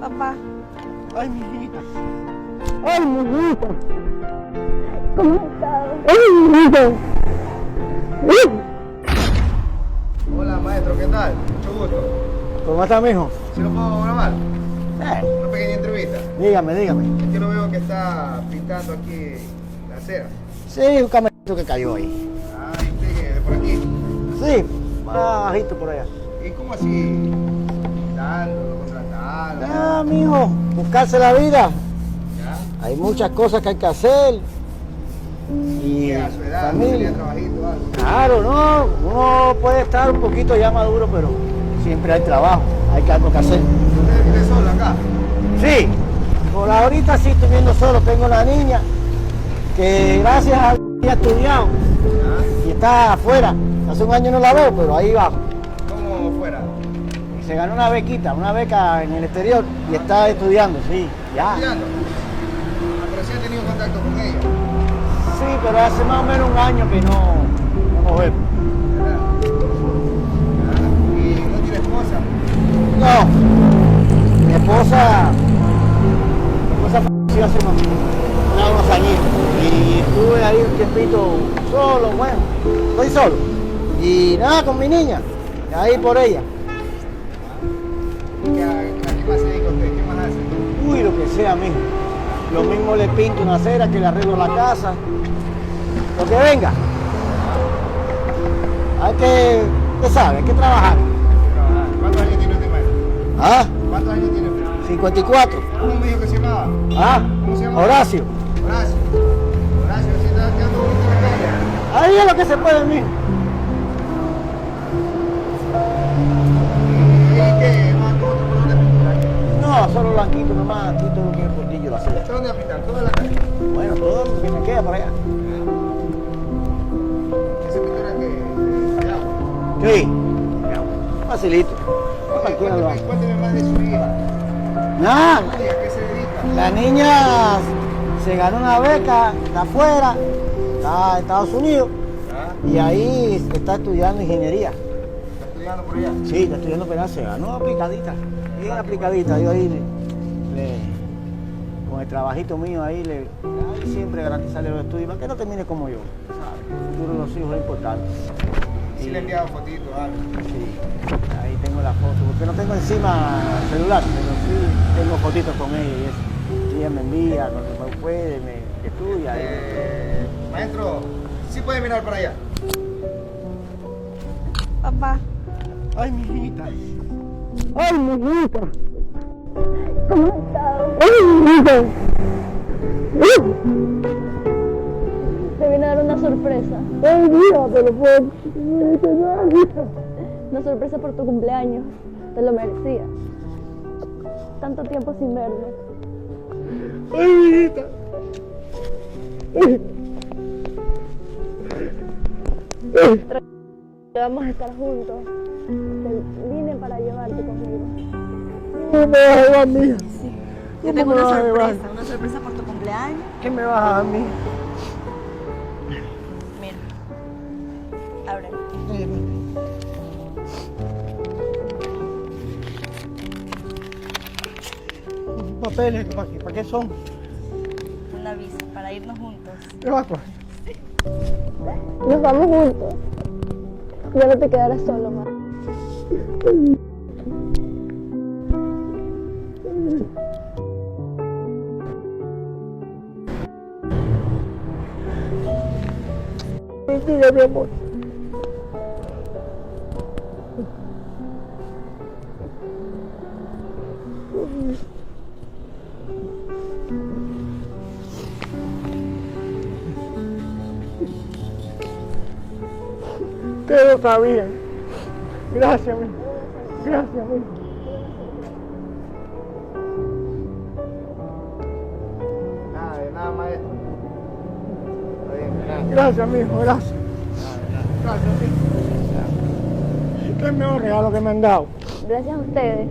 Papá. Ay, mi hijita. Ay, mi hijita. ¿Cómo has estado? Ay, mi hijita. Hola, maestro, ¿qué tal? Mucho gusto. ¿Cómo está, mijo? ¿Sí lo puedo grabar? Eh, Una pequeña entrevista. dígame. Es que lo veo que está pintando aquí la acera. Sí, un camarito que cayó ahí. Ay, usted de por aquí. Sí, más bajito por allá. ¿Y cómo así? Pintando, contratando. Ah, mijo, buscarse la vida. ¿Ya? Hay muchas cosas que hay que hacer. Y ¿Qué a su edad? ¿No familia. tenía trabajito o algo? Claro, no, uno puede estar un poquito ya maduro, pero siempre hay trabajo, hay algo que hacer. ¿Usted vive solo acá? Sí, por ahorita sí estoy viendo solo, tengo la niña que gracias a Dios ha estudiado ¿Ya? y está afuera. Hace un año no la veo, pero ahí va. ¿Cómo fuera? Se ganó una beca en el exterior y está estudiando, sí, ya. ¿Estudiando? Ah, pero sí ha tenido contacto con ella. Sí, pero hace más o menos un año que no nos vemos. ¿Verdad? ¿Ya? ¿Y no tiene esposa? No, mi esposa falleció hace unos añitos y estuve ahí un tiempito solo, bueno, estoy solo. Y nada, con mi niña, ahí por ella. ¿A qué más se dedica usted? ¿Qué más hace? Uy, lo que sea, mijo. Lo mismo le pinto una acera, que le arreglo la casa. Lo que venga. Hay que, usted sabe, hay que trabajar. ¿Cuántos años tiene usted, maestro? ¿Ah? ¿Cuántos años tiene usted? 54. ¿Cómo me dijo que se llamaba? ¿Ah? ¿Cómo se llama? Horacio. Horacio. Horacio, ¿se está quedando bonito en la calle? Ahí es lo que se puede, mijo. ¿Y qué? ¿No hay otro color de pintura aquí? No, solo blanquito nomás, aquí todo lo que es portillo la acera. ¿Dónde va a pintar? ¿Toda la calle? Bueno, todo lo que me queda por allá. ¿Esa pintura que de agua? Sí. Facilito. Cualquiera lo hace. Cuénteme más de su hija. Nada, ¿Y a qué se dedica? la niña se ganó una beca, está afuera, está en Estados Unidos, ¿Ah? y ahí está estudiando ingeniería. ¿Está estudiando por allá? Sí, está estudiando penal, se ganó aplicadita, bien aplicadita. Yo ahí, con el trabajito mío ahí, ahí siempre garantizarle los estudios, para que no termine como yo, ¿sabes? El futuro de los hijos es importante. Sí le he enviado fotitos, algo. Sí, ahí tengo la foto, porque no tengo encima el celular, pero sí tengo fotitos con ella y eso. Ella me envía, cuando puede, me estudia. Maestro, ¿sí puede mirar para allá? Papá. Ay, mi hijita. ¡Ay, mi hijita! ¿Cómo has estado? ¡Ay, mi hijita! Te vine a dar una sorpresa. ¡Ay, mira, te lo puedo! Una sorpresa por tu cumpleaños. Te lo merecías. Tanto tiempo sin vernos. ¡Ay, mi hijita! Vamos a estar juntos. Vine para llevarte conmigo. ¿Qué me vas a llevar, mija? Sí. Te tengo una sorpresa por tu cumpleaños. ¿Qué me vas a dar, mija? Mira. Abre. ¿Papeles? ¿Para qué son? Una visa para irnos juntos. ¿Qué vas a coger? Nos vamos juntos. Ya no te quedarás solo, más. Mentira, mi amor. Ustedes lo sabían. Gracias, mijo. Gracias, mijo. Nada, de nada, maestro. Está bien, gracias. Gracias, mijo. Gracias. Gracias, mijo. Qué mejor regalo que me han dado. Gracias a ustedes.